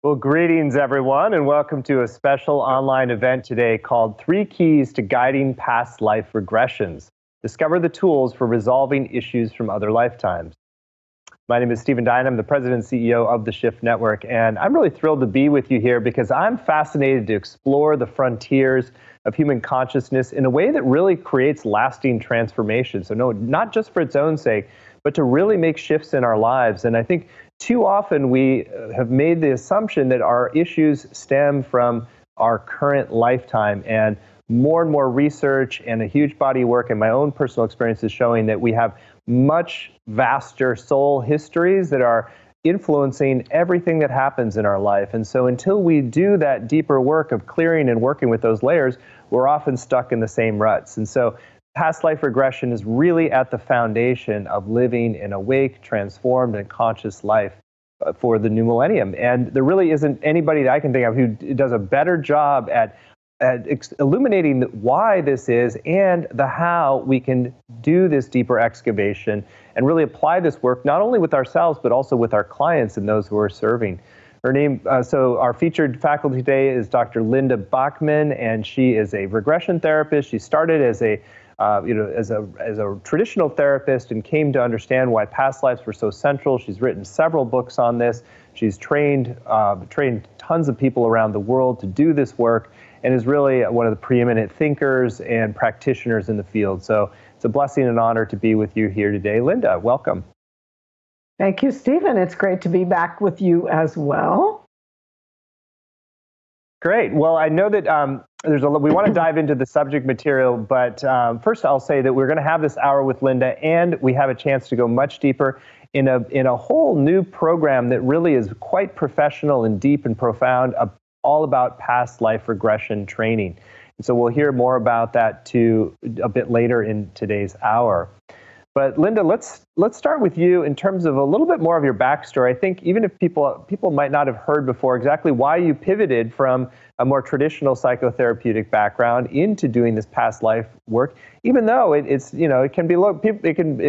Well, greetings, everyone, and welcome to a special online event today called 3 Keys to Guiding Past Life Regressions. Discover the tools for resolving issues from other lifetimes. My name is Stephen Dine. I'm the president and CEO of the Shift Network, and I'm really thrilled to be with you here because I'm fascinated to explore the frontiers of human consciousness in a way that really creates lasting transformation. So no, not just for its own sake, but to really make shifts in our lives. And I think too often we have made the assumption that our issues stem from our current lifetime, and more research and a huge body of work and my own personal experience is showing that we have much vaster soul histories that are influencing everything that happens in our life. And so until we do that deeper work of clearing and working with those layers, we're often stuck in the same ruts. And so past life regression is really at the foundation of living an awake, transformed, and conscious life for the new millennium. And there really isn't anybody that I can think of who does a better job at illuminating why this is and the how we can do this deeper excavation and really apply this work not only with ourselves but also with our clients and those who are serving. Her name, so our featured faculty today is Dr. Linda Backman, and she is a regression therapist. She started as a as a traditional therapist and came to understand why past lives were so central. She's written several books on this. She's trained tons of people around the world to do this work, and is really one of the preeminent thinkers and practitioners in the field. So it's a blessing and honor to be with you here today. Linda, welcome. Thank you, Stephen. It's great to be back with you as well. Great. Well, I know that we want to dive into the subject material, but first I'll say that we're going to have this hour with Linda, and we have a chance to go much deeper in a whole new program that really is quite professional and deep and profound, all about past life regression training. And so we'll hear more about that too a bit later in today's hour. But Linda, let's start with you in terms of a little bit more of your backstory. I think even if people might not have heard before exactly why you pivoted from a more traditional psychotherapeutic background into doing this past life work, even though it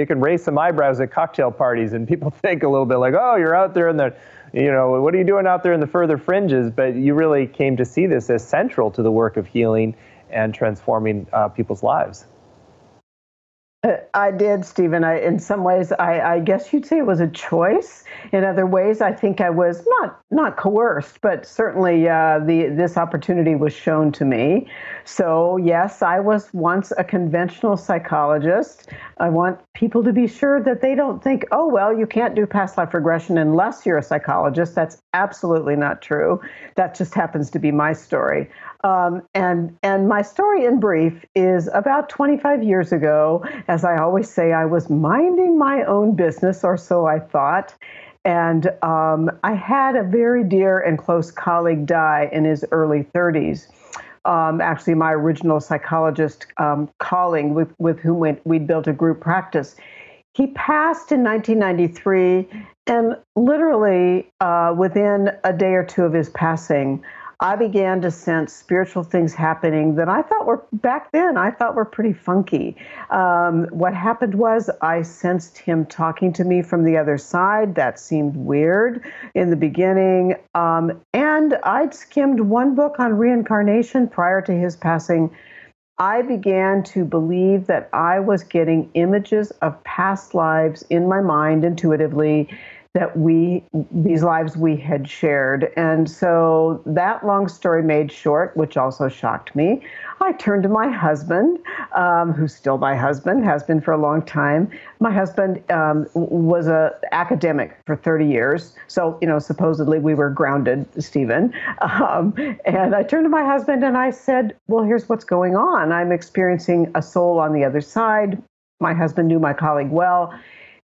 can raise some eyebrows at cocktail parties, and people think a little bit like, oh, you're out there in the, what are you doing out there in the further fringes? But you really came to see this as central to the work of healing and transforming people's lives. I did, Stephen. In some ways, I guess you'd say it was a choice. In other ways, I think I was not coerced, but certainly this opportunity was shown to me. So yes, I was once a conventional psychologist. I want people to be sure that they don't think, oh, well, you can't do past life regression unless you're a psychologist. That's absolutely not true. That just happens to be my story. And my story in brief is about 25 years ago. As I always say, I was minding my own business, or so I thought. And I had a very dear and close colleague die in his early 30s. Actually, my original psychologist colleague with whom we'd built a group practice. He passed in 1993, and literally within a day or two of his passing, I began to sense spiritual things happening that I thought were pretty funky. What happened was I sensed him talking to me from the other side. That seemed weird in the beginning. And I'd skimmed one book on reincarnation prior to his passing. I began to believe that I was getting images of past lives in my mind intuitively, that these lives we had shared. And so that long story made short, which also shocked me, I turned to my husband, who's still my husband, has been for a long time. My husband was an academic for 30 years. So, supposedly we were grounded, Stephen. And I turned to my husband and I said, well, here's what's going on. I'm experiencing a soul on the other side. My husband knew my colleague well.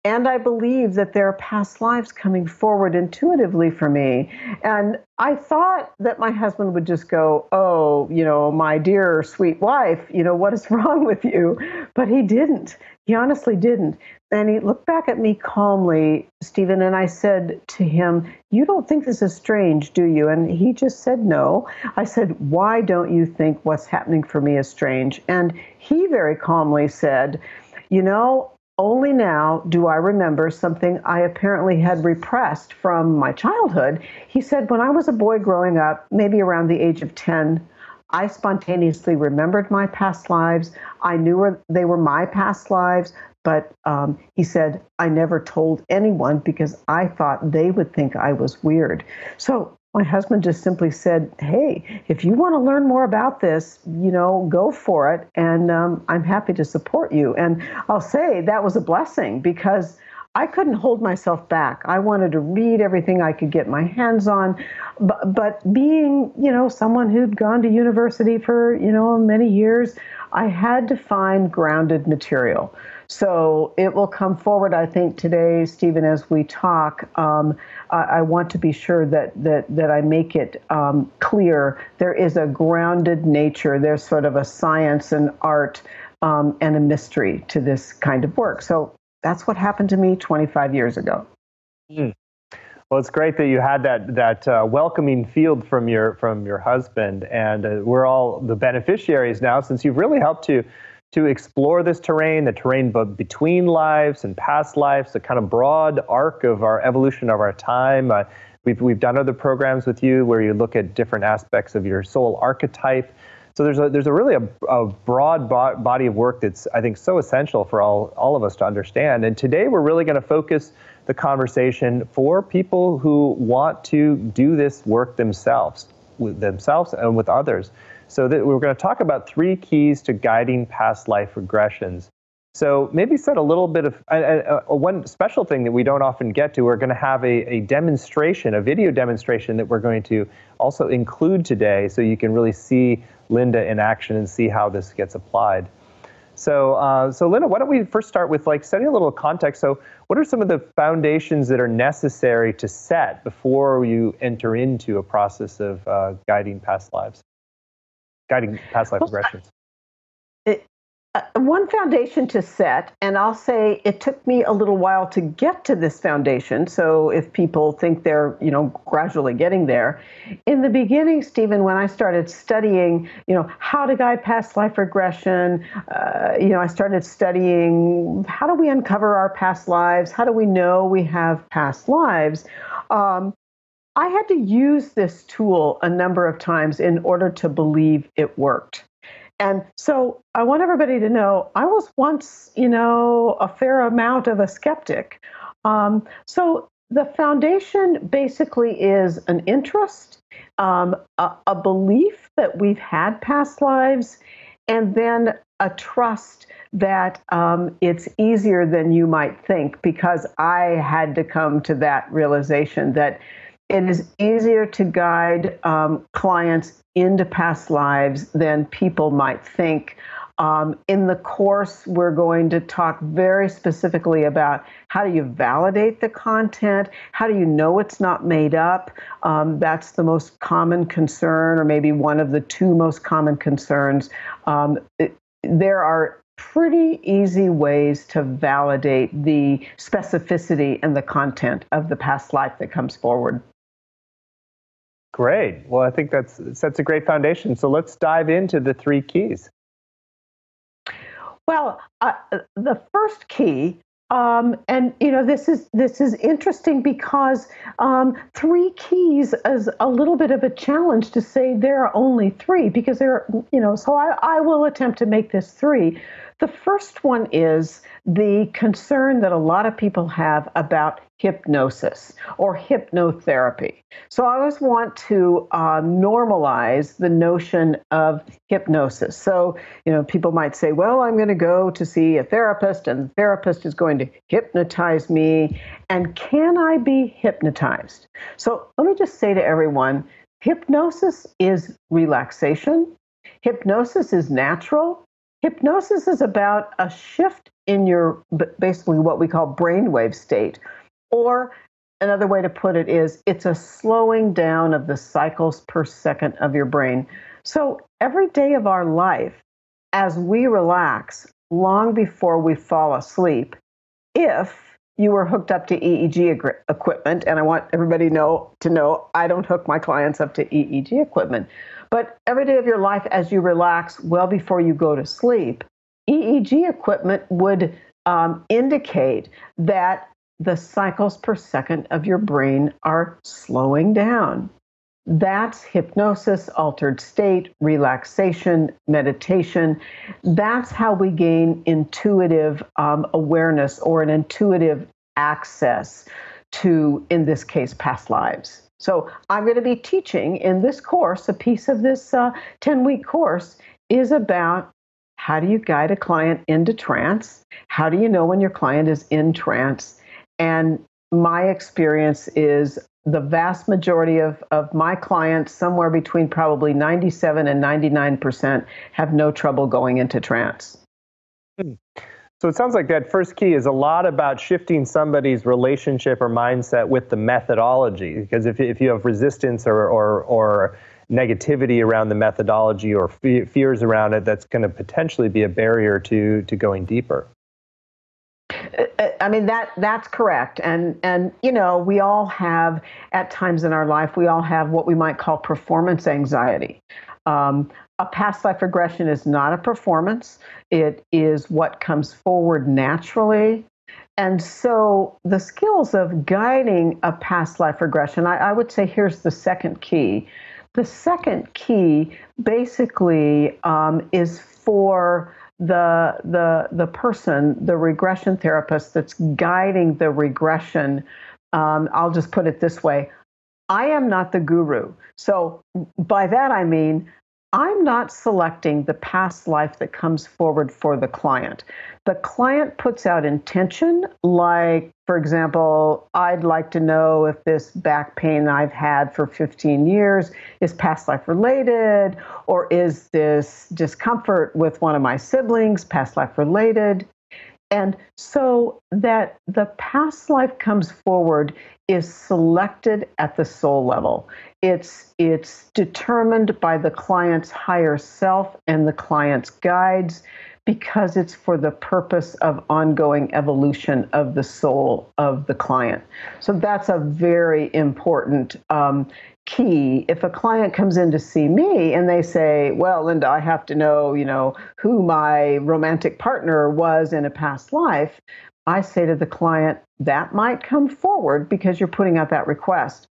And I believe that there are past lives coming forward intuitively for me. And I thought that my husband would just go, oh, my dear sweet wife, what is wrong with you? But he didn't. He honestly didn't. And he looked back at me calmly, Stephen, and I said to him, you don't think this is strange, do you? And he just said no. I said, why don't you think what's happening for me is strange? And he very calmly said, only now do I remember something I apparently had repressed from my childhood. He said, when I was a boy growing up, maybe around the age of 10, I spontaneously remembered my past lives. I knew they were my past lives, but he said, I never told anyone because I thought they would think I was weird. So my husband just simply said, hey, if you want to learn more about this, go for it. And I'm happy to support you. And I'll say that was a blessing because I couldn't hold myself back. I wanted to read everything I could get my hands on. But being, someone who'd gone to university for, many years, I had to find grounded material. So it will come forward, I think, today, Stephen, as we talk. I want to be sure that I make it clear there is a grounded nature. There's sort of a science and art and a mystery to this kind of work. So that's what happened to me 25 years ago. Mm. Well, it's great that you had that welcoming field from your husband, and we're all the beneficiaries now, since you've really helped to explore this terrain, the terrain between lives and past lives, the kind of broad arc of our evolution of our time. We've done other programs with you where you look at different aspects of your soul archetype. So there's a really a broad body of work that's, I think, so essential for all of us to understand. And today we're really going to focus the conversation for people who want to do this work themselves and with others. So we're going to talk about 3 keys to guiding past life regressions. So maybe set a little bit of one special thing that we don't often get to. We're going to have a demonstration, a video demonstration that we're going to also include today, so you can really see Linda in action and see how this gets applied. So Linda, why don't we first start with setting a little context. So what are some of the foundations that are necessary to set before you enter into a process of guiding past life regressions? One foundation to set, and I'll say it took me a little while to get to this foundation. So if people think they're, gradually getting there, in the beginning, Stephen, when I started studying, how to guide past life regression, I started studying how do we uncover our past lives? How do we know we have past lives? I had to use this tool a number of times in order to believe it worked. And so I want everybody to know I was once, a fair amount of a skeptic. So the foundation basically is an interest, a belief that we've had past lives, and then a trust that it's easier than you might think, because I had to come to that realization that it is easier to guide clients into past lives than people might think. In the course, we're going to talk very specifically about how do you validate the content? How do you know it's not made up? That's the most common concern, or maybe one of the 2 most common concerns. There are pretty easy ways to validate the specificity and the content of the past life that comes forward. Great. Well, I think that sets a great foundation. So let's dive into the 3 keys. Well, the first key, and this is interesting because 3 keys is a little bit of a challenge to say there are only 3, because there are, so I will attempt to make this 3. The first one is the concern that a lot of people have about hypnosis or hypnotherapy. So I always want to normalize the notion of hypnosis. So, people might say, well, I'm going to go to see a therapist, and the therapist is going to hypnotize me. And can I be hypnotized? So let me just say to everyone, hypnosis is relaxation. Hypnosis is natural. Hypnosis is about a shift in your, basically what we call brainwave state. Or another way to put it is it's a slowing down of the cycles per second of your brain. So every day of our life, as we relax, long before we fall asleep, if you were hooked up to EEG equipment, and I want everybody to know I don't hook my clients up to EEG equipment, but every day of your life as you relax well before you go to sleep, EEG equipment would indicate that the cycles per second of your brain are slowing down. That's hypnosis, altered state, relaxation, meditation. That's how we gain intuitive awareness or an intuitive access to, in this case, past lives. So I'm going to be teaching in this course, a piece of this 10-week course is about how do you guide a client into trance? How do you know when your client is in trance? And my experience is the vast majority of my clients, somewhere between probably 97 and 99%, have no trouble going into trance. So it sounds like that first key is a lot about shifting somebody's relationship or mindset with the methodology. Because if you have resistance or negativity around the methodology or fears around it, that's going to potentially be a barrier to going deeper. I mean, that's correct. And you know, we all have, at times in our life, we all have what we might call performance anxiety. A past life regression is not a performance. It is what comes forward naturally. And so the skills of guiding a past life regression, I would say here's the second key. The second key basically is for the person, the regression therapist that's guiding the regression. I'll just put it this way. I am not the guru. So by that I mean, I'm not selecting the past life that comes forward for the client. The client puts out intention, like, for example, I'd like to know if this back pain I've had for 15 years is past life related, or is this discomfort with one of my siblings past life related? And so that the past life comes forward is selected at the soul level. It's determined by the client's higher self and the client's guides, because it's for the purpose of ongoing evolution of the soul of the client. So that's a very important key. If a client comes in to see me and they say, well, Linda, I have to know, who my romantic partner was in a past life, I say to the client, that might come forward because you're putting out that request.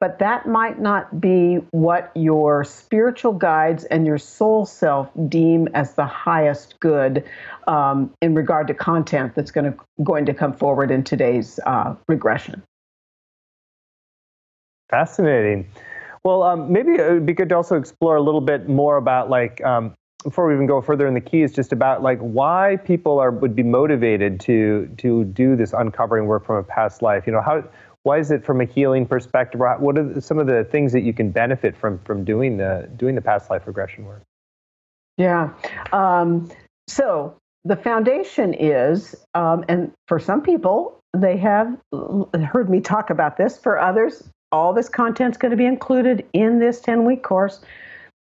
But that might not be what your spiritual guides and your soul self deem as the highest good in regard to content that's going to come forward in today's regression. Fascinating. Well, maybe it would be good to also explore a little bit more about, before we even go further in the keys, just about why people would be motivated to do this uncovering work from a past life. Why is it from a healing perspective? What are some of the things that you can benefit from doing the past life regression work? Yeah. So the foundation is, and for some people, they have heard me talk about this. For others, all this content's going to be included in this 10-week course.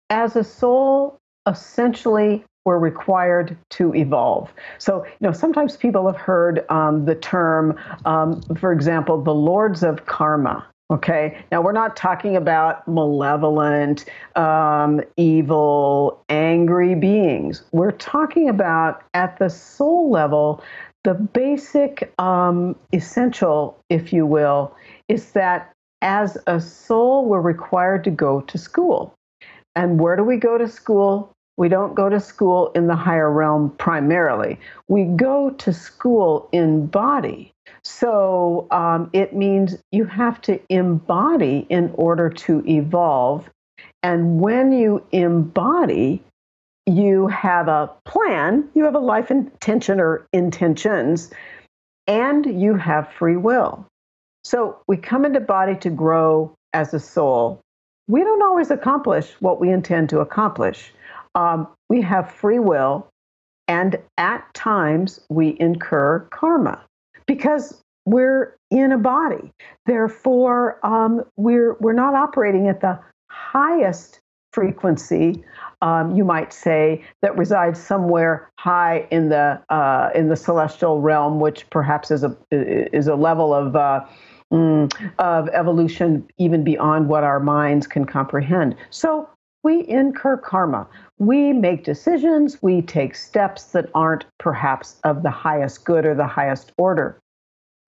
As a soul, essentially, we're required to evolve. So, sometimes people have heard the term, for example, the lords of karma. Okay. Now, we're not talking about malevolent, evil, angry beings. We're talking about, at the soul level, the basic essential, if you will, is that as a soul, we're required to go to school. And where do we go to school? We don't go to school in the higher realm primarily. We go to school in body. So it means you have to embody in order to evolve. And when you embody, you have a plan, you have a life intention or intentions, and you have free will. So we come into body to grow as a soul. We don't always accomplish what we intend to accomplish. We have free will, and at times we incur karma because we're in a body. Therefore, we're not operating at the highest frequency, you might say, that resides somewhere high in the celestial realm, which perhaps is a level of evolution even beyond what our minds can comprehend. So we incur karma. We make decisions, we take steps that aren't perhaps of the highest good or the highest order.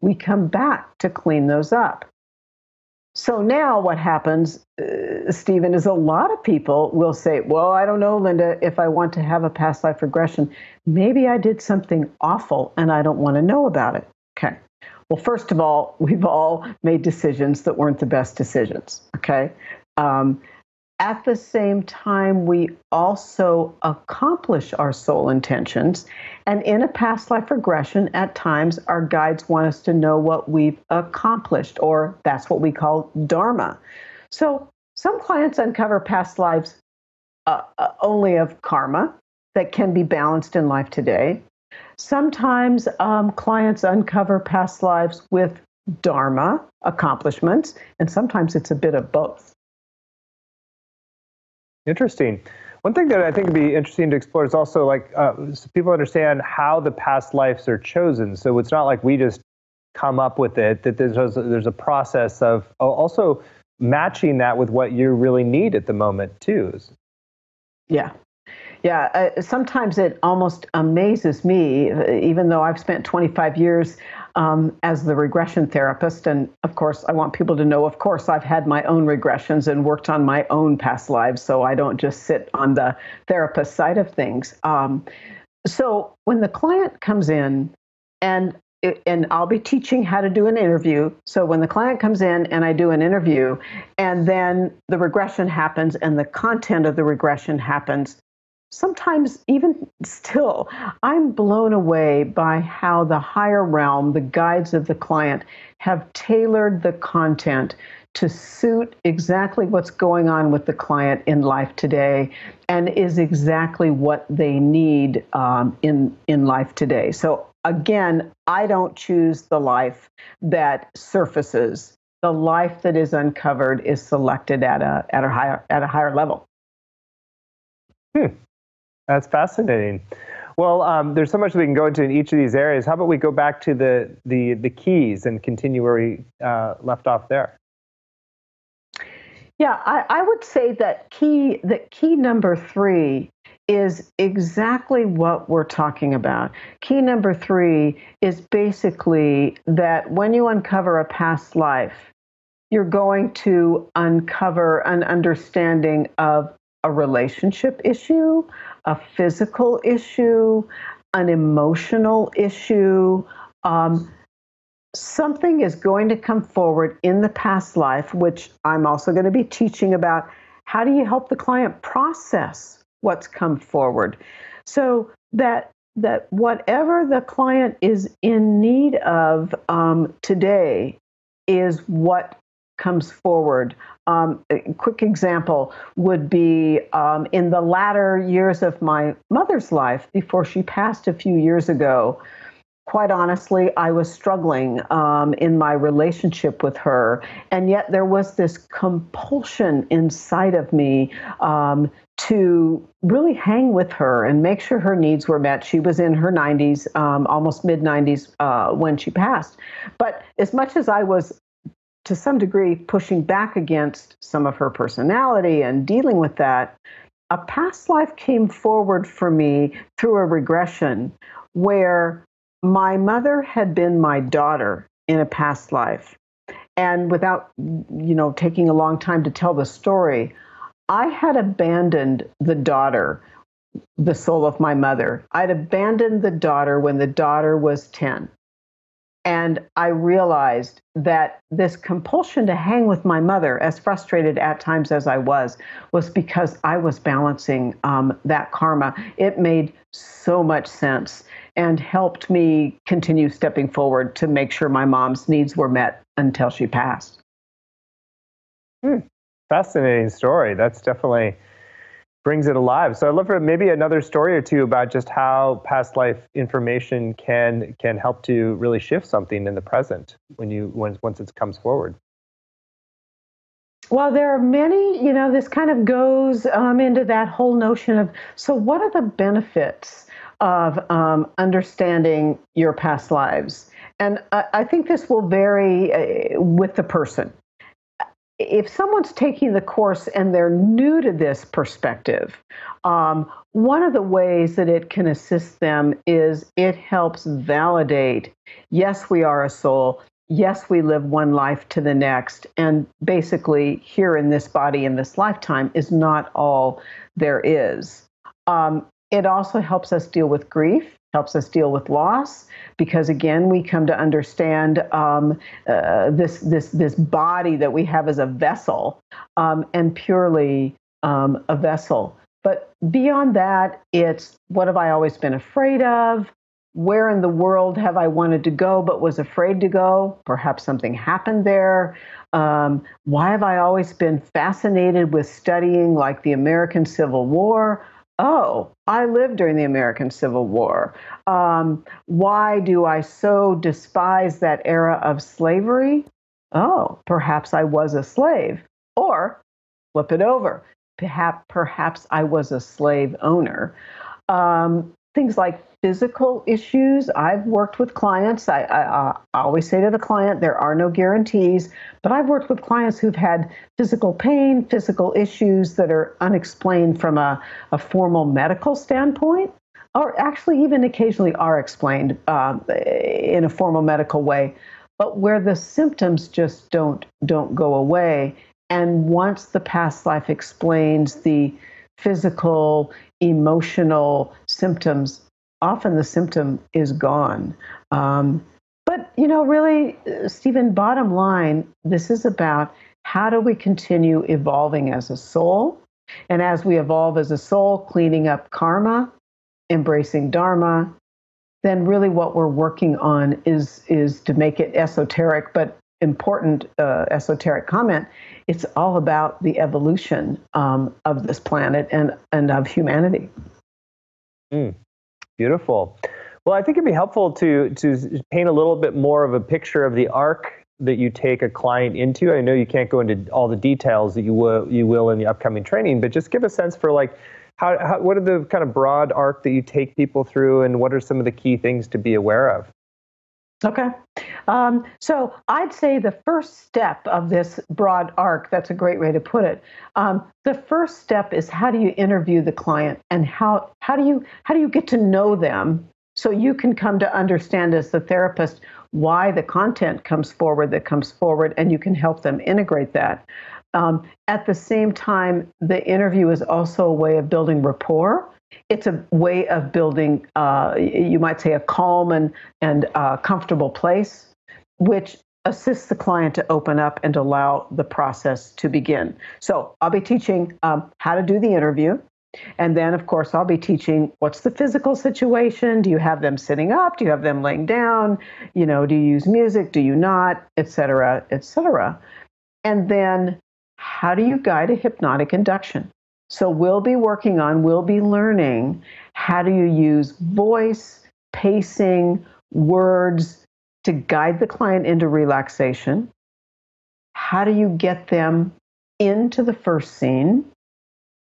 We come back to clean those up. So now what happens, Stephen, is a lot of people will say, well, I don't know, Linda, if I want to have a past life regression, maybe I did something awful and I don't want to know about it. Okay. Well, first of all, we've all made decisions that weren't the best decisions. Okay. At the same time, we also accomplish our soul intentions. And in a past life regression, at times, our guides want us to know what we've accomplished, or that's what we call dharma. So some clients uncover past lives only of karma that can be balanced in life today. Sometimes clients uncover past lives with dharma accomplishments, and sometimes it's a bit of both. Interesting. One thing that I think would be interesting to explore is also so people understand how the past lives are chosen. So it's not like we just come up with it, that there's a process of also matching that with what you really need at the moment too. Yeah. Yeah, sometimes it almost amazes me, even though I've spent 25 years as the regression therapist. And of course, I want people to know, of course, I've had my own regressions and worked on my own past lives. So I don't just sit on the therapist side of things. So when the client comes in and I'll be teaching how to do an interview. So when the client comes in and I do an interview and then the regression happens and the content of the regression happens, sometimes even still, I'm blown away by how the higher realm, the guides of the client, have tailored the content to suit exactly what's going on with the client in life today and is exactly what they need in life today. So again, I don't choose the life that surfaces. The life that is uncovered is selected at a higher level. That's fascinating. Well, there's so much we can go into in each of these areas. How about we go back to the keys and continue where we left off there? Yeah, I would say that key number 3 is exactly what we're talking about. Key number 3 is basically that when you uncover a past life, you're going to uncover an understanding of a relationship issue, a physical issue, an emotional issue. Something is going to come forward in the past life, which I'm also going to be teaching about. How do you help the client process what's come forward? So that whatever the client is in need of today is what comes forward. A quick example would be in the latter years of my mother's life, before she passed a few years ago. Quite honestly, I was struggling in my relationship with her, and yet there was this compulsion inside of me to really hang with her and make sure her needs were met. She was in her 90s, almost mid-90s when she passed. But as much as I was, to some degree, pushing back against some of her personality and dealing with that, a past life came forward for me through a regression where my mother had been my daughter in a past life. And without, taking a long time to tell the story, I had abandoned the daughter, the soul of my mother. I'd abandoned the daughter when the daughter was 10. And I realized that this compulsion to hang with my mother, as frustrated at times as I was because I was balancing that karma. It made so much sense and helped me continue stepping forward to make sure my mom's needs were met until she passed. Fascinating story. That's definitely brings it alive. So I'd love for maybe another story or two about just how past life information can help to really shift something in the present once it comes forward. Well, there are many, this kind of goes into that whole notion of, so what are the benefits of understanding your past lives? And I think this will vary with the person. if someone's taking the course and they're new to this perspective, one of the ways that it can assist them is it helps validate, yes, we are a soul. Yes, we live one life to the next. And basically, here in this body in this lifetime is not all there is. It also helps us deal with grief, helps us deal with loss, because again, we come to understand this body that we have as a vessel, and purely a vessel. But beyond that, it's what have I always been afraid of? Where in the world have I wanted to go but was afraid to go? Perhaps something happened there. Why have I always been fascinated with studying like the American Civil War? Oh, I lived during the American Civil War. Why do I so despise that era of slavery? Oh, perhaps I was a slave. Or flip it over. Perhaps I was a slave owner. Things like physical issues. I've worked with clients. I always say to the client, there are no guarantees, but I've worked with clients who've had physical pain, physical issues that are unexplained from a formal medical standpoint, or actually even occasionally are explained in a formal medical way, but where the symptoms just don't go away. And once the past life explains the physical, emotional symptoms, often the symptom is gone. But, really, Stephen, bottom line, this is about how do we continue evolving as a soul? And as we evolve as a soul, cleaning up karma, embracing dharma, then really what we're working on is to make it esoteric, but important esoteric comment. It's all about the evolution of this planet and of humanity. Beautiful. Well, I think it'd be helpful to paint a little bit more of a picture of the arc that you take a client into. I know you can't go into all the details that you will in the upcoming training, but just give a sense for like what are the kind of broad arc that you take people through, and what are some of the key things to be aware of? Okay. So I'd say the first step of this broad arc, that's a great way to put it. The first step is, how do you interview the client, and how do you get to know them so you can come to understand as the therapist why the content comes forward, and you can help them integrate that. At the same time, the interview is also a way of building rapport. It's a way of building, you might say, a calm and comfortable place, which assists the client to open up and allow the process to begin. So I'll be teaching how to do the interview. And then, of course, I'll be teaching what's the physical situation. Do you have them sitting up? Do you have them laying down? Do you use music? Do you not? Et cetera, et cetera. And then how do you guide a hypnotic induction? So we'll be learning how do you use voice, pacing, words to guide the client into relaxation. How do you get them into the first scene?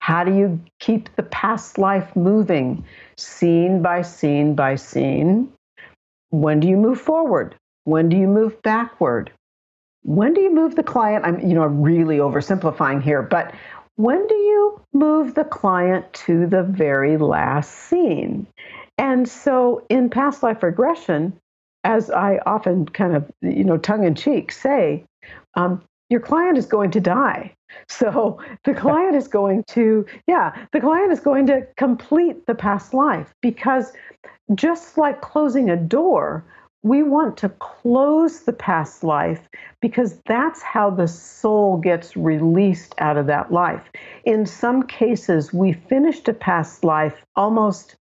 How do you keep the past life moving, scene by scene by scene? When do you move forward? When do you move backward? When do you move the client? I'm really oversimplifying here, but when do you move the client to the very last scene? And so in past life regression, as I often kind of, tongue in cheek say, your client is going to die. So the client is going to complete the past life, because just like closing a door, we want to close the past life because that's how the soul gets released out of that life. In some cases, we finished a past life almost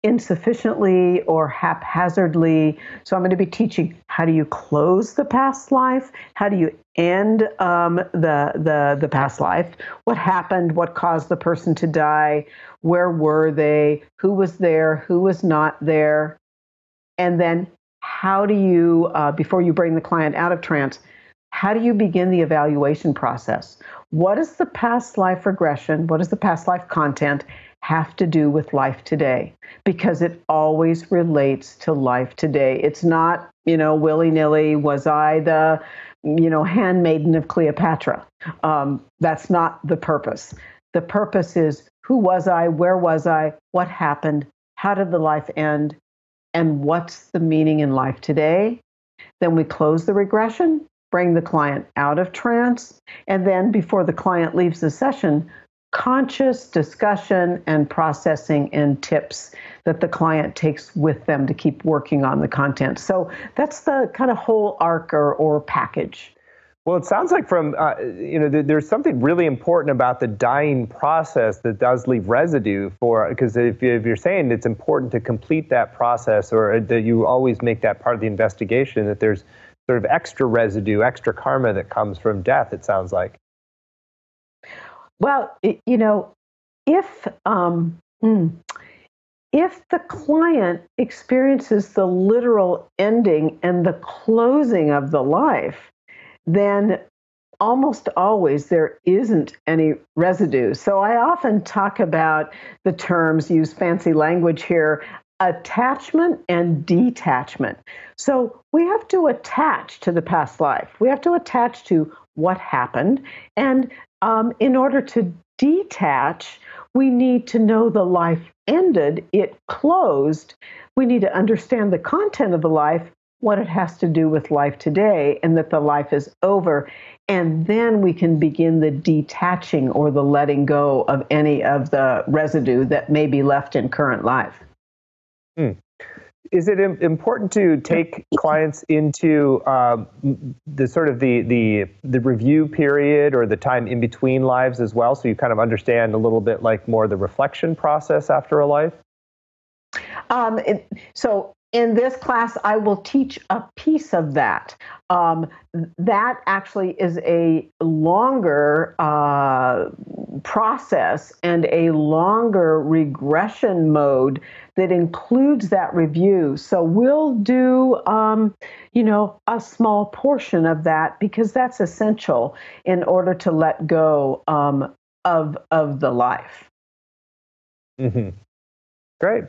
insufficiently or haphazardly. So I'm going to be teaching, how do you close the past life? How do you end the past life? What happened? What caused the person to die? Where were they? Who was there? Who was not there? And then how do you, before you bring the client out of trance, how do you begin the evaluation process? What does the past life regression, what does the past life content have to do with life today? Because it always relates to life today. It's not, willy-nilly. Was I the, handmaiden of Cleopatra? That's not the purpose. The purpose is, who was I? Where was I? What happened? How did the life end? And what's the meaning in life today? Then we close the regression, bring the client out of trance, and then before the client leaves the session, conscious discussion and processing and tips that the client takes with them to keep working on the content. So that's the kind of whole arc or package. Well, it sounds like there's something really important about the dying process that does leave residue because if you're saying it's important to complete that process, or that you always make that part of the investigation, that there's sort of extra residue, extra karma that comes from death, it sounds like. Well, if the client experiences the literal ending and the closing of the life, then almost always there isn't any residue. So I often talk about the terms, use fancy language here, attachment and detachment. So we have to attach to the past life. We have to attach to what happened. And in order to detach, we need to know the life ended, it closed. We need to understand the content of the life, what it has to do with life today, and that the life is over. And then we can begin the detaching or the letting go of any of the residue that may be left in current life. Is it important to take clients into the review period or the time in between lives as well, so you kind of understand a little bit like more the reflection process after a life? So in this class, I will teach a piece of that. That actually is a longer process and a longer regression mode that includes that review. So we'll do, a small portion of that because that's essential in order to let go of the life. Mm-hmm. Great.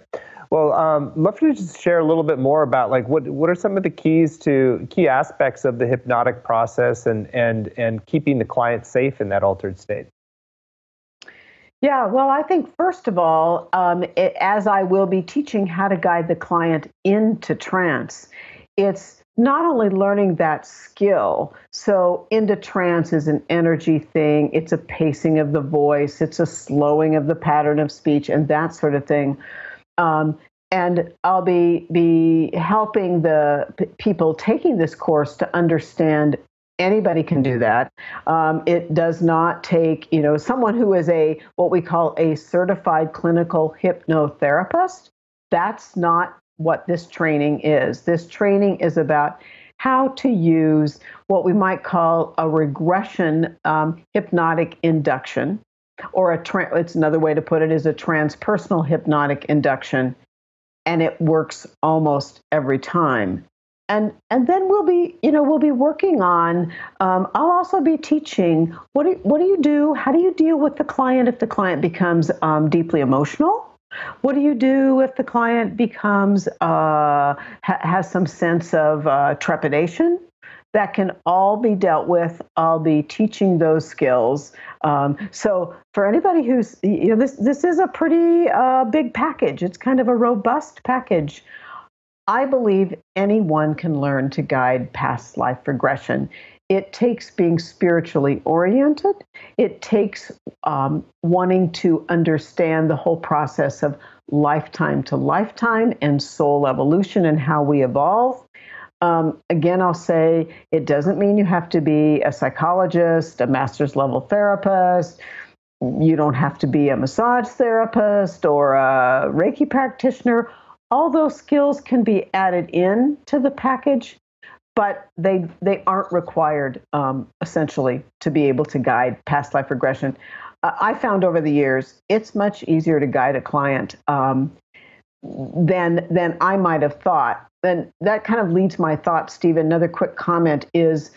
Well, love for you to just share a little bit more about what are some of the key aspects of the hypnotic process and keeping the client safe in that altered state. Yeah, well, I think first of all, as I will be teaching how to guide the client into trance, it's not only learning that skill. So into trance is an energy thing. It's a pacing of the voice. It's a slowing of the pattern of speech and that sort of thing. And I'll be helping the people taking this course to understand anybody can do that. It does not take, someone who is what we call a certified clinical hypnotherapist. That's not what this training is. This training is about how to use what we might call a regression hypnotic induction, or it's another way to put it is a transpersonal hypnotic induction, and it works almost every time. And then we'll be working on. I'll also be teaching what do you do? How do you deal with the client if the client becomes deeply emotional? What do you do if the client becomes has some sense of trepidation? That can all be dealt with. I'll be teaching those skills. So for anybody who's, this is a pretty big package. It's kind of a robust package. I believe anyone can learn to guide past life regression. It takes being spiritually oriented. It takes wanting to understand the whole process of lifetime to lifetime and soul evolution and how we evolve. Again, I'll say it doesn't mean you have to be a psychologist, a master's level therapist. You don't have to be a massage therapist or a Reiki practitioner. All those skills can be added in to the package, but they aren't required essentially to be able to guide past life regression. I found over the years it's much easier to guide a client than I might have thought. And that kind of leads my thought, Steve. Another quick comment is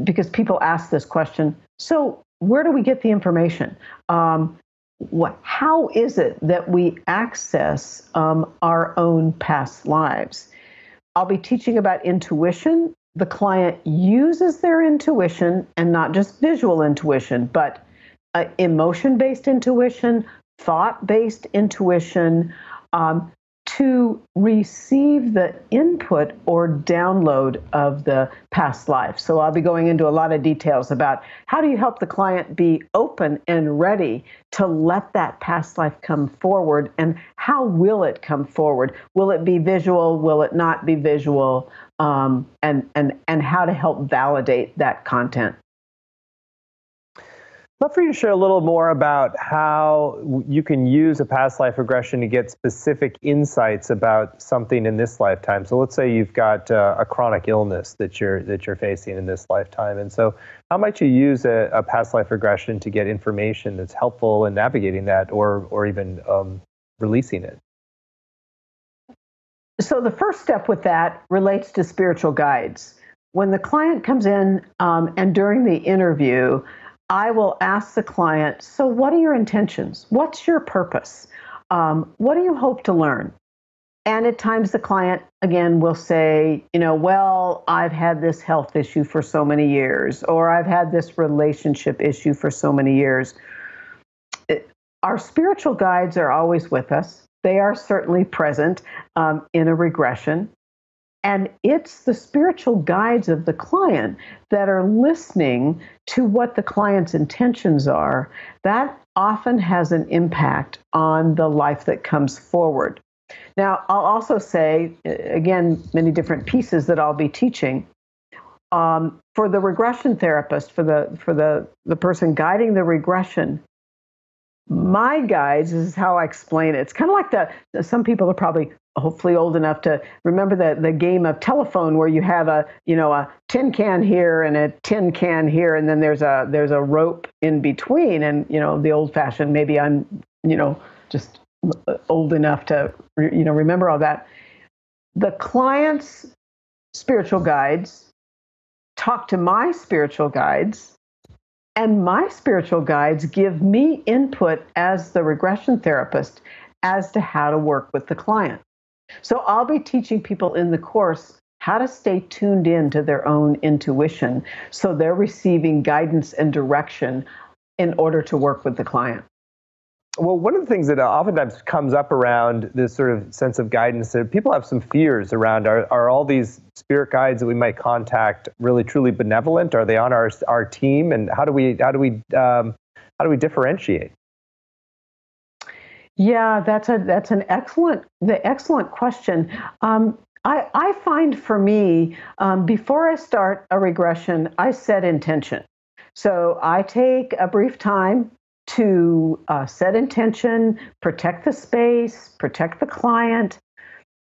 because people ask this question, so where do we get the information? How is it that we access our own past lives? I'll be teaching about intuition. The client uses their intuition, and not just visual intuition, but emotion-based intuition, thought-based intuition, to receive the input or download of the past life. So I'll be going into a lot of details about how do you help the client be open and ready to let that past life come forward, and how will it come forward? Will it be visual? Will it not be visual? And how to help validate that content. I'd love for you to share a little more about how you can use a past life regression to get specific insights about something in this lifetime. So let's say you've got a chronic illness that you're facing in this lifetime, and so how might you use a past life regression to get information that's helpful in navigating that, or even releasing it? So the first step with that relates to spiritual guides. When the client comes in and during the interview, I will ask the client, so what are your intentions? What's your purpose? What do you hope to learn? And at times the client, again, will say, well, I've had this health issue for so many years, or I've had this relationship issue for so many years. Our spiritual guides are always with us. They are certainly present in a regression. And it's the spiritual guides of the client that are listening to what the client's intentions are. That often has an impact on the life that comes forward. Now, I'll also say, again, many different pieces that I'll be teaching. For the regression therapist, for the person guiding the regression, my guides, this is how I explain it. It's kind of like some people are probably hopefully old enough to remember the game of telephone where you have a tin can here and a tin can here, and then there's a rope in between, and the old fashioned, maybe I'm just old enough to remember all that. The client's spiritual guides talk to my spiritual guides, and my spiritual guides give me input as the regression therapist as to how to work with the client. So I'll be teaching people in the course how to stay tuned in to their own intuition, so they're receiving guidance and direction in order to work with the client. Well, one of the things that oftentimes comes up around this sort of sense of guidance, that people have some fears around, are all these spirit guides that we might contact really truly benevolent? Are they on our team? And how do we differentiate? Yeah, that's an excellent question. I find for me, before I start a regression, I set intention. So I take a brief time to set intention, protect the space, protect the client.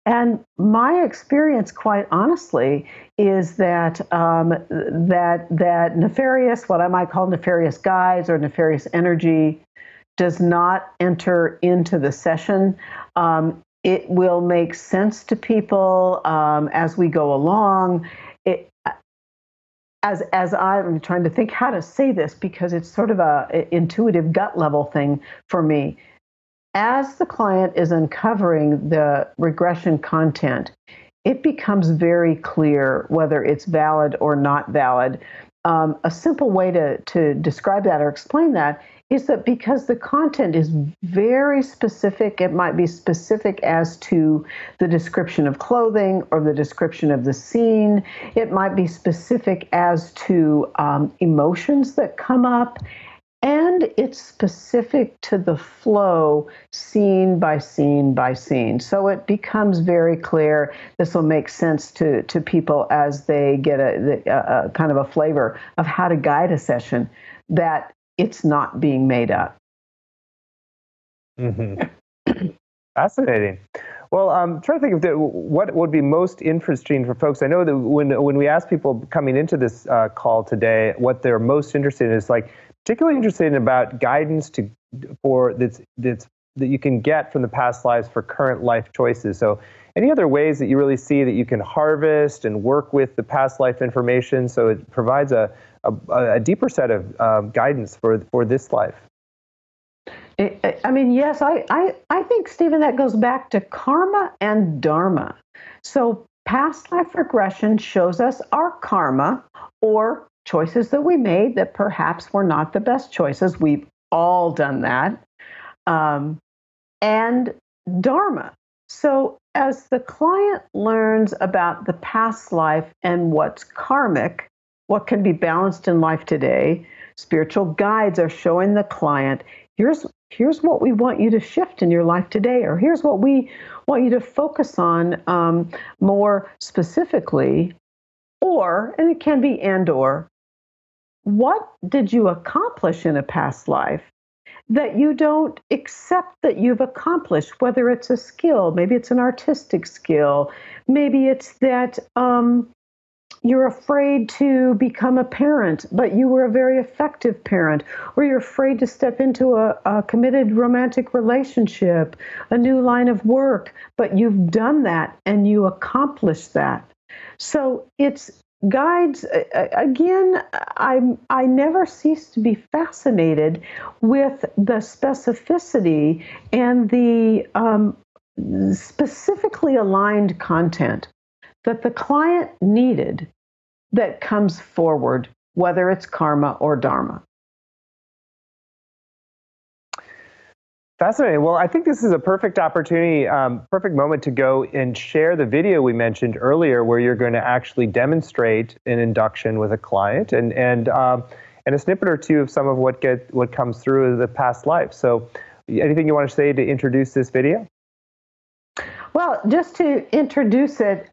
And my experience, quite honestly, is that that nefarious, what I might call nefarious guides or nefarious energy, does not enter into the session. It will make sense to people as we go along. As I'm trying to think how to say this, because it's sort of a intuitive gut level thing for me. As the client is uncovering the regression content, it becomes very clear whether it's valid or not valid. A simple way to describe that or explain that is that because the content is very specific, it might be specific as to the description of clothing or the description of the scene. It might be specific as to emotions that come up. And it's specific to the flow, scene by scene by scene. So it becomes very clear. This will make sense to people as they get a kind of a flavor of how to guide a session, that it's not being made up. Mm-hmm. Fascinating. Well, I'm trying to think of what would be most interesting for folks. I know that when we ask people coming into this call today, what they're most interested in is particularly interested in about guidance that you can get from the past lives for current life choices. So any other ways that you really see that you can harvest and work with the past life information so it provides a deeper set of guidance for this life? I mean, yes, I think, Stephen, that goes back to karma and dharma. So Past life regression shows us our karma or choices that we made that perhaps were not the best choices. We've all done that. And dharma. So as the client learns about the past life and what's karmic, what can be balanced in life today, spiritual guides are showing the client, here's what we want you to shift in your life today, or here's what we want you to focus on more specifically, and it can be or, what did you accomplish in a past life that you don't accept that you've accomplished, whether it's a skill, maybe it's an artistic skill, maybe it's that you're afraid to become a parent, but you were a very effective parent, or you're afraid to step into a committed romantic relationship, a new line of work, but you've done that and you accomplished that. So it's guides. Again, I never cease to be fascinated with the specificity and the specifically aligned content that the client needed that comes forward, whether it's karma or dharma. Fascinating. Well, I think this is a perfect opportunity, perfect moment to go and share the video we mentioned earlier, where you're going to actually demonstrate an induction with a client and a snippet or two of some of what comes through the past life. So, anything you want to say to introduce this video? Well, just to introduce it,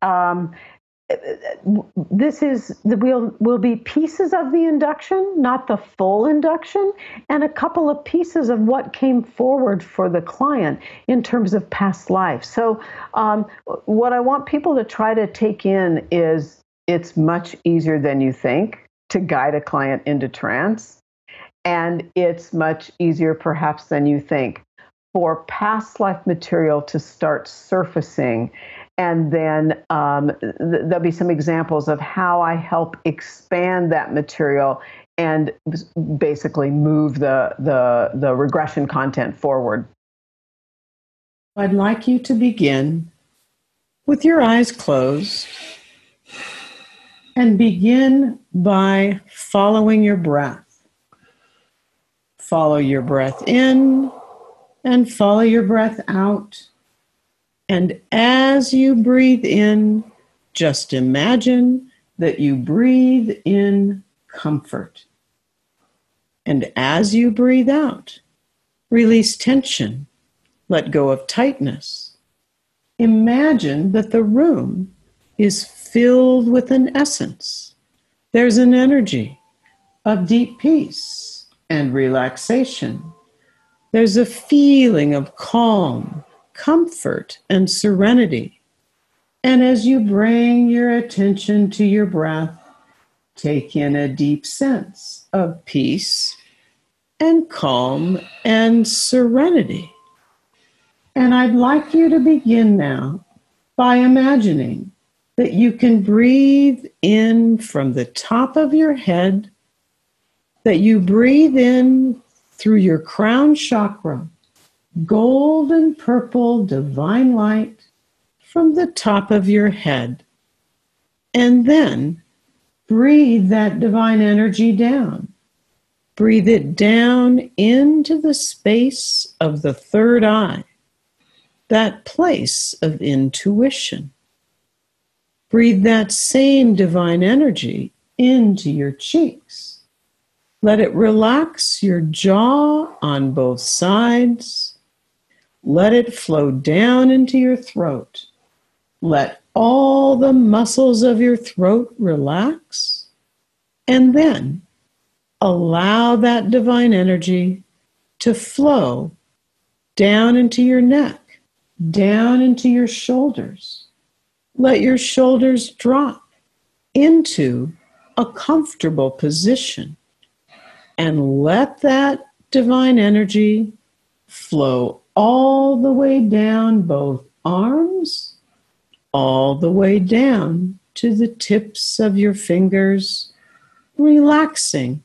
this will be pieces of the induction, not the full induction, and a couple of pieces of what came forward for the client in terms of past life. So what I want people to try to take in is it's much easier than you think to guide a client into trance, and it's much easier perhaps than you think for past life material to start surfacing. And then there'll be some examples of how I help expand that material and basically move the regression content forward. I'd like you to begin with your eyes closed and begin by following your breath. Follow your breath in and follow your breath out. And as you breathe in, just imagine that you breathe in comfort. And as you breathe out, release tension, let go of tightness. Imagine that the room is filled with an essence. There's an energy of deep peace and relaxation. There's a feeling of calm, comfort, and serenity. And as you bring your attention to your breath, take in a deep sense of peace and calm and serenity. And I'd like you to begin now by imagining that you can breathe in from the top of your head, that you breathe in through your crown chakra, golden purple divine light from the top of your head. And then breathe that divine energy down. Breathe it down into the space of the third eye, that place of intuition. Breathe that same divine energy into your cheeks. Let it relax your jaw on both sides. Let it flow down into your throat. Let all the muscles of your throat relax. And then allow that divine energy to flow down into your neck, down into your shoulders. Let your shoulders drop into a comfortable position. And let that divine energy flow all the way down both arms, all the way down to the tips of your fingers, relaxing,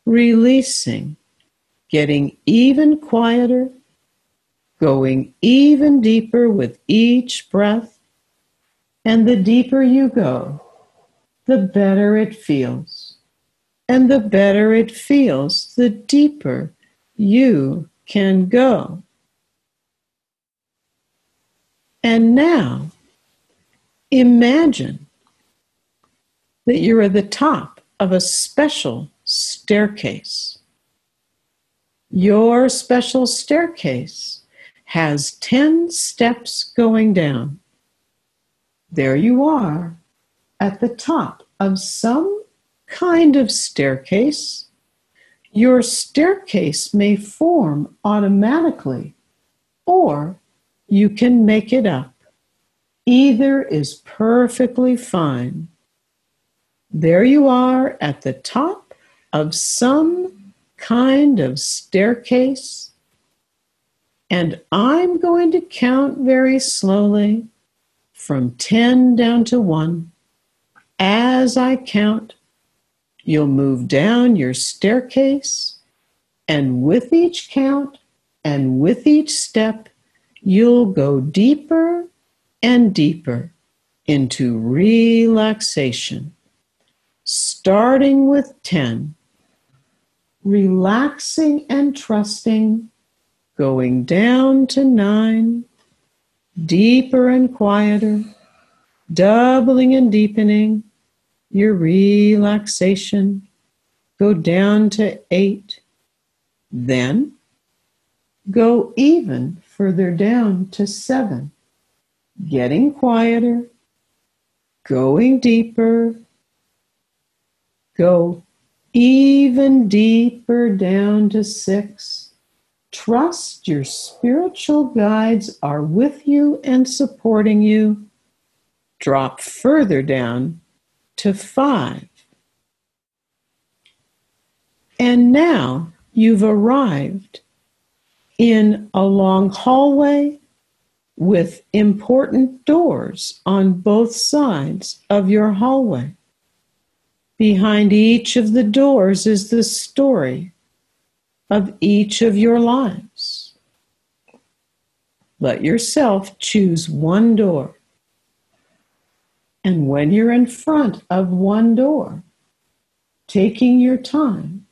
releasing, getting even quieter, going even deeper with each breath, And the deeper you go, the better it feels. And the better it feels, the deeper you can go. And now, imagine that you're at the top of a special staircase. Your special staircase has 10 steps going down. There you are at the top of some kind of staircase. Your staircase may form automatically, or you can make it up. Either is perfectly fine. There you are at the top of some kind of staircase, and I'm going to count very slowly from 10 down to 1. As I count, you'll move down your staircase, and with each count and with each step, you'll go deeper and deeper into relaxation. Starting with 10, relaxing and trusting, going down to 9, deeper and quieter, doubling and deepening your relaxation. Go down to 8, then go even further down to 7, getting quieter, going deeper, go even deeper down to 6. Trust your spiritual guides are with you and supporting you. Drop further down to 5. And now you've arrived in a long hallway with important doors on both sides of your hallway. Behind each of the doors is the story of each of your lives. Let yourself choose one door. And when you're in front of one door, taking your time,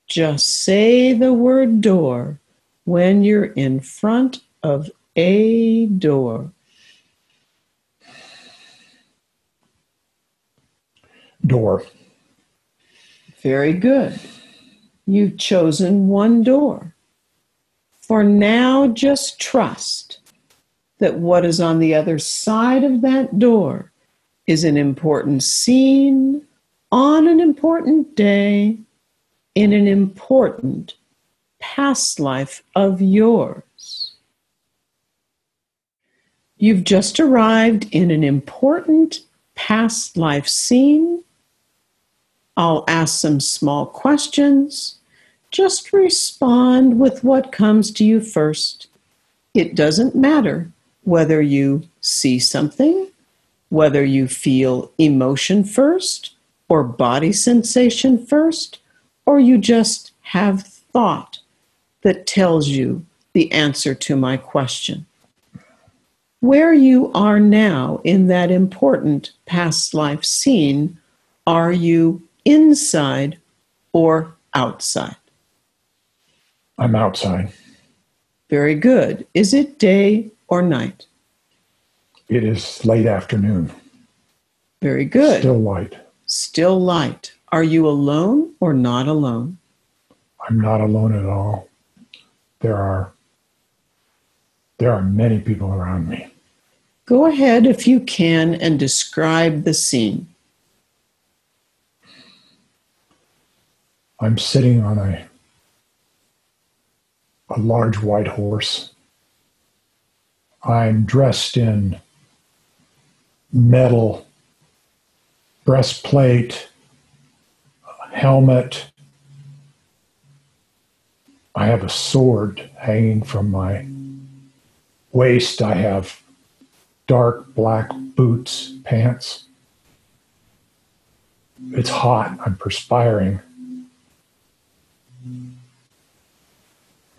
just say the word door when you're in front of a door. Door. Very good. You've chosen one door. For now, just trust that what is on the other side of that door is an important scene on an important day in an important past life of yours. You've just arrived in an important past life scene. I'll ask some small questions. Just respond with what comes to you first. It doesn't matter whether you see something, whether you feel emotion first, or body sensation first, or you just have thought that tells you the answer to my question. Where you are now in that important past life scene, are you inside or outside? I'm outside. Very good. Is it day or night? It is late afternoon. Very good. Still light. Still light. Are you alone or not alone? I'm not alone at all. There are many people around me. Go ahead if you can and describe the scene. I'm sitting on a large white horse. I'm dressed in metal breastplate, helmet. I have a sword hanging from my waist. I have dark black boots, pants. It's hot. I'm perspiring.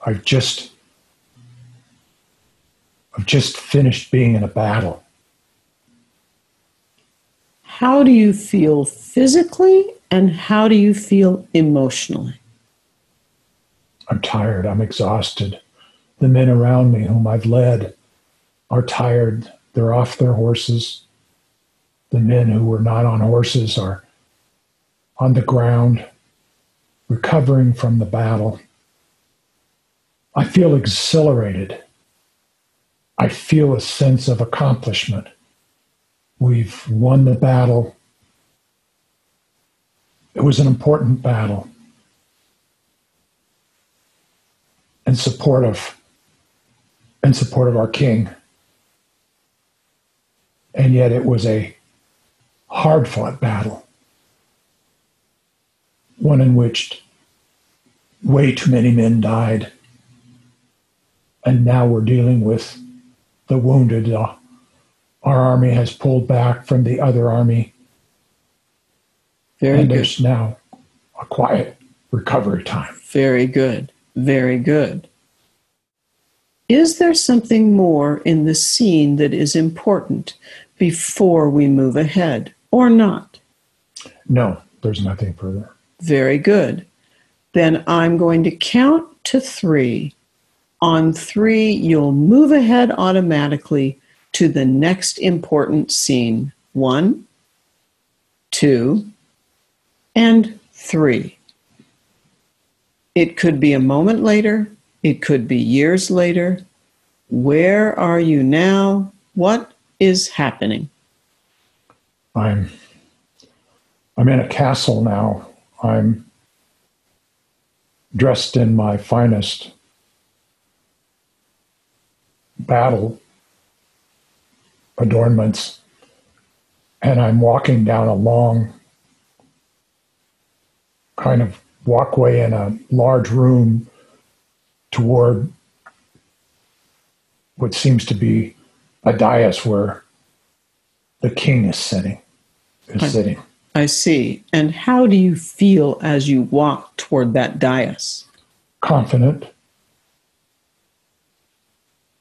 I've just finished being in a battle. How do you feel physically and how do you feel emotionally? I'm tired. I'm exhausted. The men around me whom I've led are tired. They're off their horses. The men who were not on horses are on the ground, recovering from the battle. I feel exhilarated. I feel a sense of accomplishment. We've won the battle. It was an important battle in support of our king. And yet it was a hard-fought battle, one in which way too many men died. And now we're dealing with the wounded. Our army has pulled back from the other army. Very and good. There's now a quiet recovery time. Very good. Very good. Is there something more in the scene that is important before we move ahead or not? No, there's nothing further. Very good. Then I'm going to count to 3. On 3, you'll move ahead automatically to the next important scene. 1, 2, and 3. It could be a moment later. It could be years later. Where are you now? What is happening? I'm in a castle now. I'm dressed in my finest battle adornments, and I'm walking down a long kind of walkway in a large room toward what seems to be a dais where the king is sitting. I see. And how do you feel as you walk toward that dais? Confident.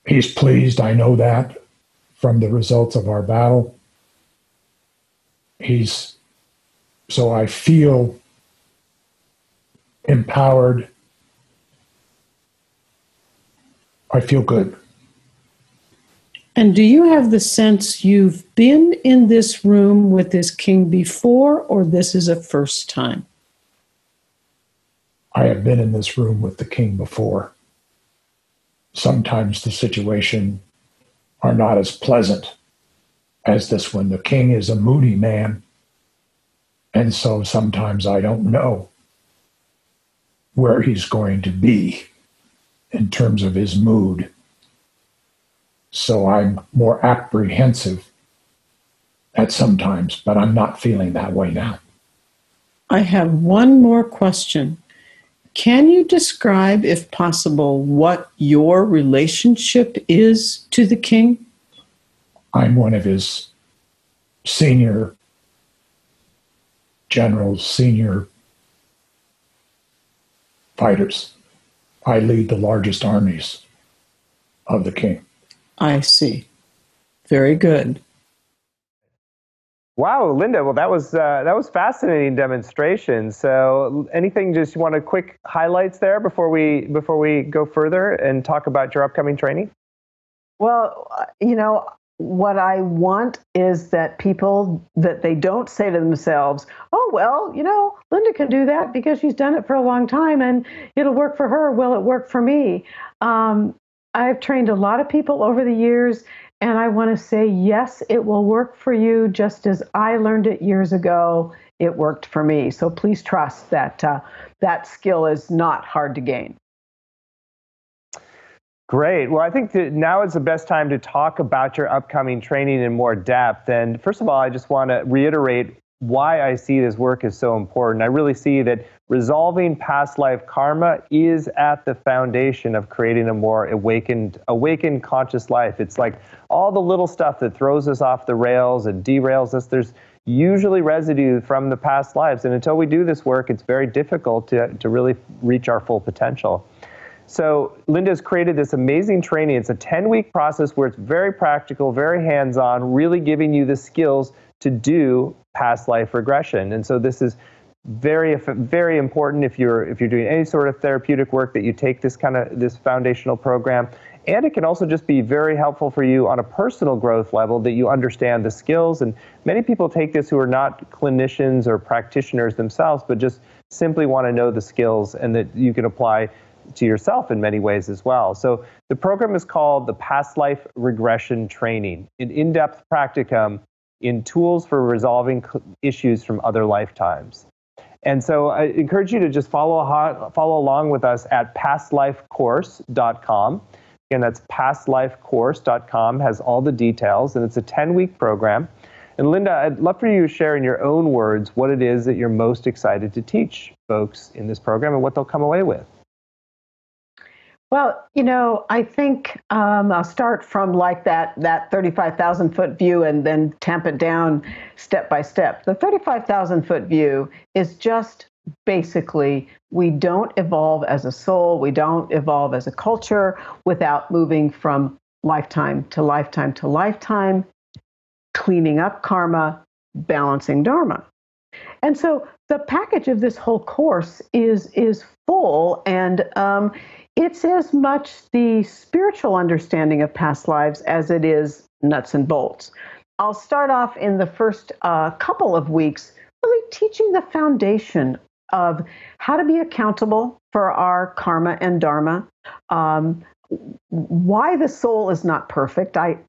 He's pleased, I know that, from the results of our battle. So I feel empowered. I feel good. And do you have the sense you've been in this room with this king before, or this is a first time? I have been in this room with the king before. Sometimes the situation are not as pleasant as this one. The king is a moody man, and so sometimes I don't know where he's going to be in terms of his mood. So I'm more apprehensive at some times, but I'm not feeling that way now. I have one more question. Can you describe, if possible, what your relationship is to the king? I'm one of his senior generals, senior fighters. I lead the largest armies of the king. I see. Very good. Wow, Linda. Well, that was fascinating demonstration. So, anything just you want to quick highlights there before we go further and talk about your upcoming training? Well, what I want is that they don't say to themselves, oh, well, Linda can do that because she's done it for a long time and it'll work for her. Will it work for me? I've trained a lot of people over the years, and I want to say, yes, it will work for you just as I learned it years ago. It worked for me. So please trust that that skill is not hard to gain. Great. Well, I think that now is the best time to talk about your upcoming training in more depth. And first of all, I just want to reiterate why I see this work as so important. I really see that resolving past life karma is at the foundation of creating a more awakened conscious life. It's like all the little stuff that throws us off the rails and derails us. There's usually residue from the past lives. And until we do this work, it's very difficult to really reach our full potential. So Linda's created this amazing training. It's a 10-week process where it's very practical, very hands-on, really giving you the skills to do past life regression. And so this is very, very important if you're doing any sort of therapeutic work, that you take this foundational program. And it can also just be very helpful for you on a personal growth level, that you understand the skills. And many people take this who are not clinicians or practitioners themselves, but just simply want to know the skills, and that you can apply to yourself in many ways as well. So the program is called the Past Life Regression Training, an in-depth practicum in tools for resolving issues from other lifetimes. And so I encourage you to just follow along with us at pastlifecourse.com. Again, that's pastlifecourse.com, has all the details, and it's a 10-week program. And Linda, I'd love for you to share in your own words what it is that you're most excited to teach folks in this program and what they'll come away with. Well, I think I'll start from like that 35,000-foot view and then tamp it down step by step. The 35,000-foot view is just basically, we don't evolve as a soul, we don't evolve as a culture without moving from lifetime to lifetime to lifetime, cleaning up karma, balancing dharma. And so the package of this whole course is full, and it's as much the spiritual understanding of past lives as it is nuts and bolts. I'll start off in the first couple of weeks really teaching the foundation of how to be accountable for our karma and dharma, why the soul is not perfect. I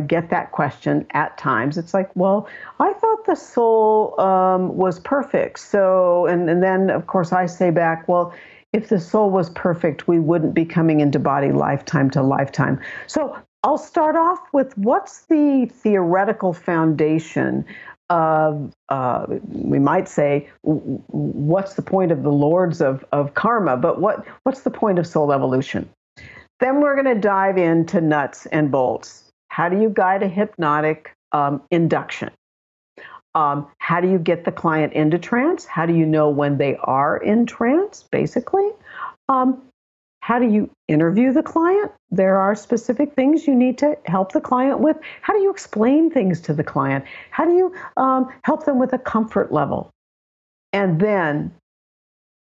get that question at times. It's like, well, I thought the soul was perfect. So, and then, of course, I say back, well, if the soul was perfect, we wouldn't be coming into body lifetime to lifetime. So I'll start off with what's the theoretical foundation of, we might say, what's the point of the lords of karma, but what's the point of soul evolution? Then we're going to dive into nuts and bolts. How do you guide a hypnotic induction? How do you get the client into trance? How do you know when they are in trance, basically? How do you interview the client? There are specific things you need to help the client with. How do you explain things to the client? How do you help them with a comfort level? And then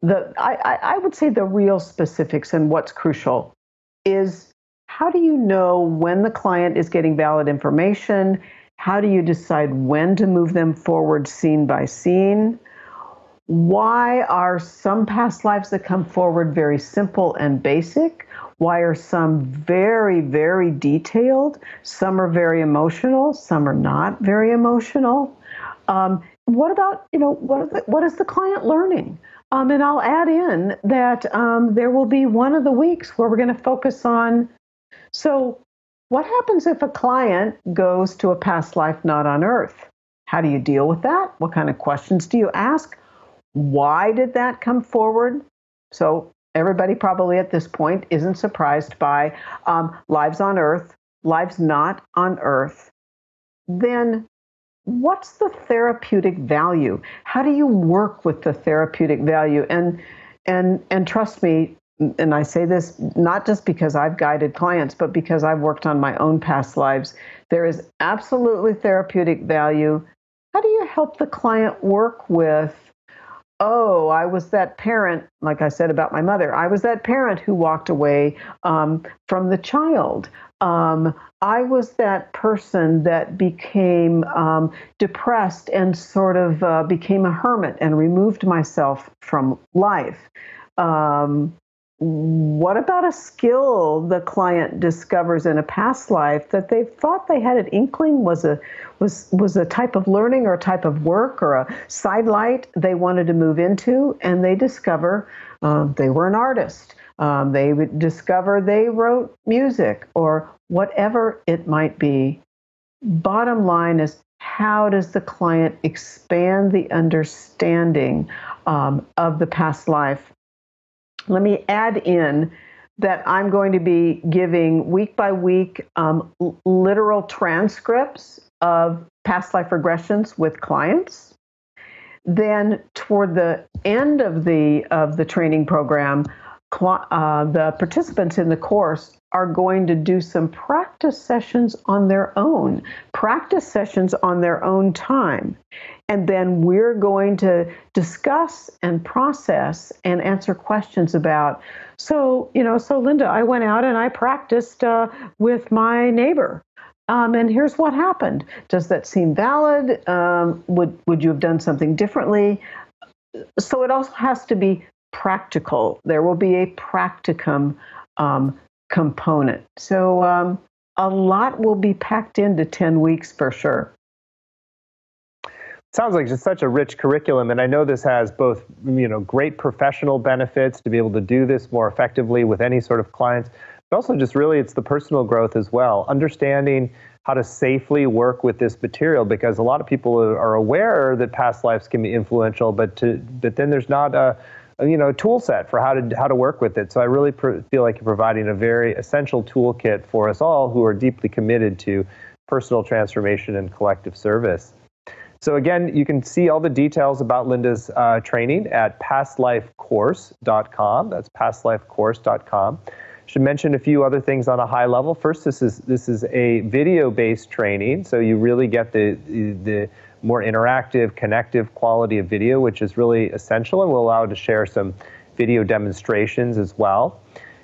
I would say the real specifics and what's crucial is, how do you know when the client is getting valid information? How do you decide when to move them forward scene by scene? Why are some past lives that come forward very simple and basic? Why are some very, very detailed? Some are very emotional. Some are not very emotional. What about, what is the client learning? And I'll add in that there will be one of the weeks where we're going to focus on, so what happens if a client goes to a past life not on Earth? How do you deal with that? What kind of questions do you ask? Why did that come forward? So everybody probably at this point isn't surprised by lives on Earth, lives not on Earth. Then what's the therapeutic value? How do you work with the therapeutic value? And trust me, and I say this not just because I've guided clients, but because I've worked on my own past lives, there is absolutely therapeutic value. How do you help the client work with, oh, I was that parent, like I said about my mother, I was that parent who walked away from the child. I was that person that became depressed and sort of became a hermit and removed myself from life. What about a skill the client discovers in a past life that they thought they had an inkling was a type of learning or a type of work or a sidelight they wanted to move into, and they discover they were an artist. They would discover they wrote music or whatever it might be. Bottom line is, how does the client expand the understanding of the past life? Let me add in that I'm going to be giving week by week literal transcripts of past life regressions with clients. Then toward the end of the training program, the participants in the course are going to do some practice sessions on their own time. And then we're going to discuss and process and answer questions about, so Linda, I went out and I practiced with my neighbor. And here's what happened. Does that seem valid? Would you have done something differently? So it also has to be practical. There will be a practicum component. So a lot will be packed into 10 weeks for sure. Sounds like just such a rich curriculum, and I know this has both, great professional benefits to be able to do this more effectively with any sort of clients, but also just really it's the personal growth as well, understanding how to safely work with this material, because a lot of people are aware that past lives can be influential, but then there's not a tool set for how to work with it. So I really feel like you're providing a very essential toolkit for us all who are deeply committed to personal transformation and collective service. So again, you can see all the details about Linda's training at pastlifecourse.com. That's pastlifecourse.com. Should mention a few other things on a high level. First, this is a video-based training, so you really get the more interactive, connective quality of video, which is really essential, and will allow you to share some video demonstrations as well.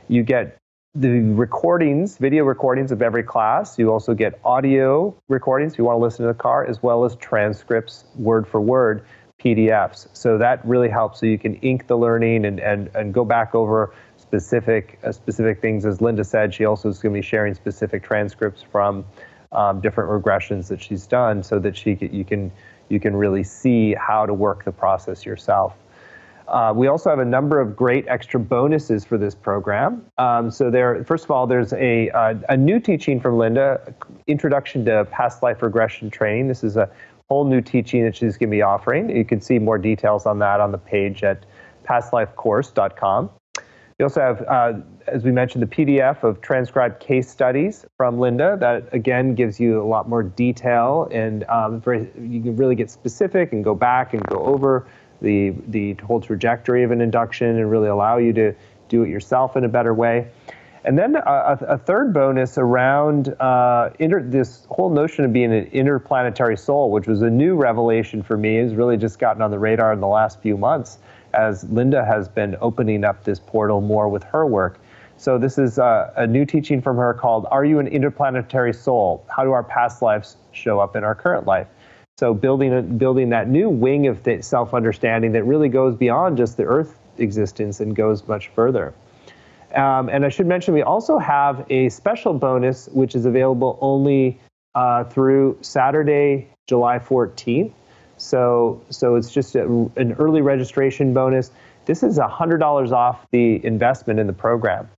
You get the video recordings of every class. You also get audio recordings if you want to listen to the car, as well as transcripts, word for word, PDFs. So that really helps, so you can ink the learning and go back over specific things. As Linda said, she also is going to be sharing specific transcripts from different regressions that she's done, so that you can really see how to work the process yourself. We also have a number of great extra bonuses for this program. First of all, there's a new teaching from Linda, Introduction to Past Life Regression Training. This is a whole new teaching that she's going to be offering. You can see more details on that on the page at pastlifecourse.com. We also have, as we mentioned, the PDF of transcribed case studies from Linda. That, again, gives you a lot more detail, and you can really get specific and go back and go over the whole trajectory of an induction and really allow you to do it yourself in a better way. And then a third bonus around this whole notion of being an interplanetary soul, which was a new revelation for me. It's really just gotten on the radar in the last few months as Linda has been opening up this portal more with her work. So this is a new teaching from her called Are You an Interplanetary Soul? How do our past lives show up in our current life? So building that new wing of self-understanding that really goes beyond just the Earth existence and goes much further. And I should mention we also have a special bonus which is available only through Saturday, July 14th. So it's just an early registration bonus. This is $100 off the investment in the program.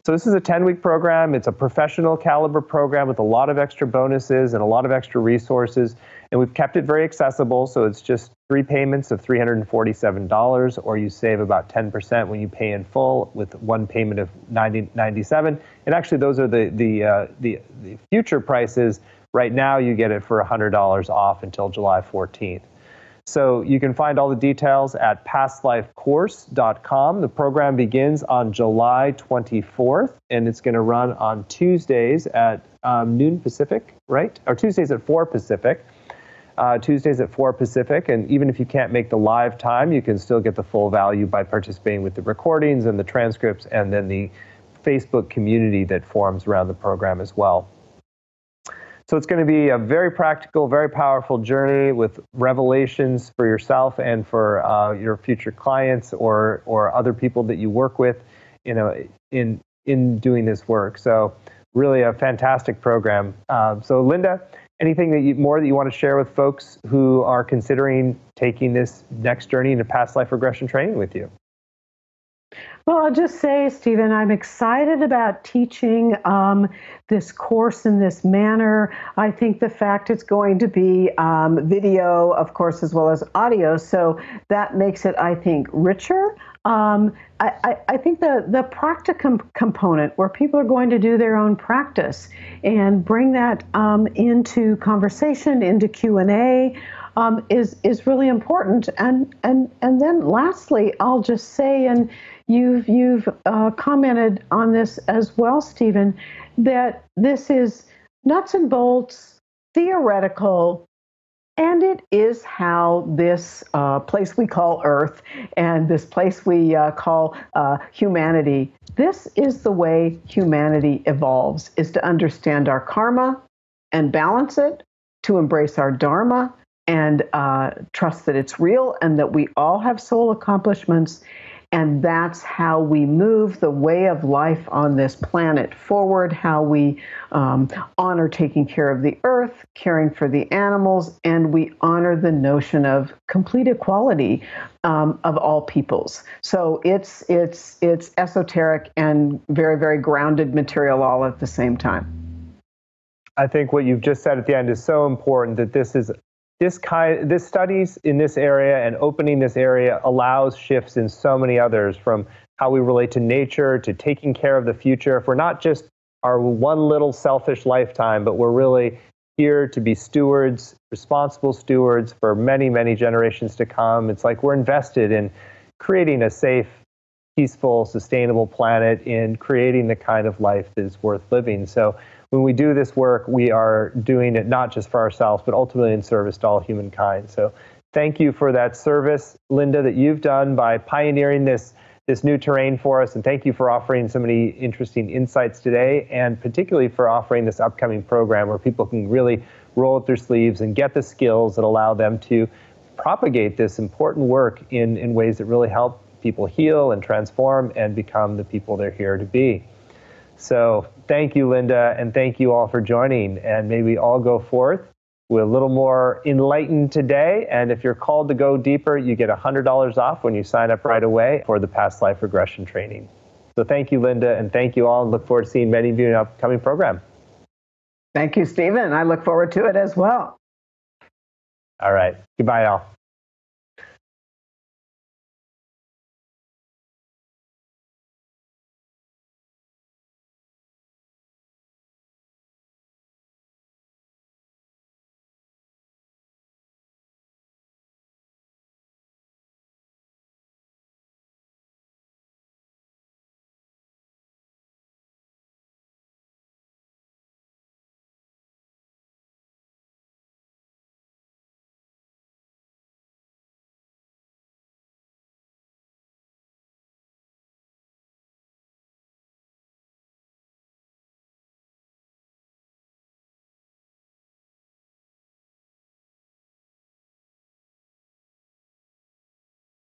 So this is a 10-week program. It's a professional caliber program with a lot of extra bonuses and a lot of extra resources. And we've kept it very accessible. So it's just 3 payments of $347, or you save about 10% when you pay in full with 1 payment of $97. And actually, those are the future prices. Right now, you get it for $100 off until July 14th. So you can find all the details at pastlifecourse.com. The program begins on July 24th, and it's going to run on Tuesdays at noon Pacific, right? Or Tuesdays at 4 Pacific. Tuesdays at 4 Pacific, and even if you can't make the live time, you can still get the full value by participating with the recordings and the transcripts, and then the Facebook community that forms around the program as well. So it's going to be a very practical, very powerful journey with revelations for yourself and for your future clients or other people that you work with, in doing this work. So really a fantastic program. So Linda, anything that you want to share with folks who are considering taking this next journey into past life regression training with you? Well, I'll just say, Stephen, I'm excited about teaching this course in this manner. I think the fact it's going to be video, of course, as well as audio, so that makes it, I think, richer. I think the practicum component, where people are going to do their own practice and bring that into conversation, into Q&A, is really important. And then lastly, I'll just say, and you've commented on this as well, Stephen, that this is nuts and bolts, theoretical, and it is how this place we call Earth and this place we call humanity, this is the way humanity evolves, is to understand our karma and balance it, to embrace our dharma and trust that it's real and that we all have soul accomplishments. And that's how we move the way of life on this planet forward, how we honor taking care of the earth, caring for the animals, and we honor the notion of complete equality of all peoples. So it's esoteric and very, very grounded material all at the same time. I think what you've just said at the end is so important, that this studies in this area and opening this area allows shifts in so many others, from how we relate to nature to taking care of the future. If we're not just our one little selfish lifetime, but we're really here to be stewards, responsible stewards for many, many generations to come. It's like we're invested in creating a safe, peaceful, sustainable planet, in creating the kind of life that is worth living. So when we do this work, we are doing it not just for ourselves, but ultimately in service to all humankind. So thank you for that service, Linda, that you've done by pioneering this new terrain for us. And thank you for offering so many interesting insights today, and particularly for offering this upcoming program where people can really roll up their sleeves and get the skills that allow them to propagate this important work in ways that really help people heal and transform and become the people they're here to be. So thank you, Linda, and thank you all for joining. And may we all go forth with a little more enlightened today. And if you're called to go deeper, you get $100 off when you sign up right away for the past life regression training. So thank you, Linda, and thank you all, and look forward to seeing many of you in an upcoming program. Thank you, Stephen. I look forward to it as well. All right. Goodbye, all.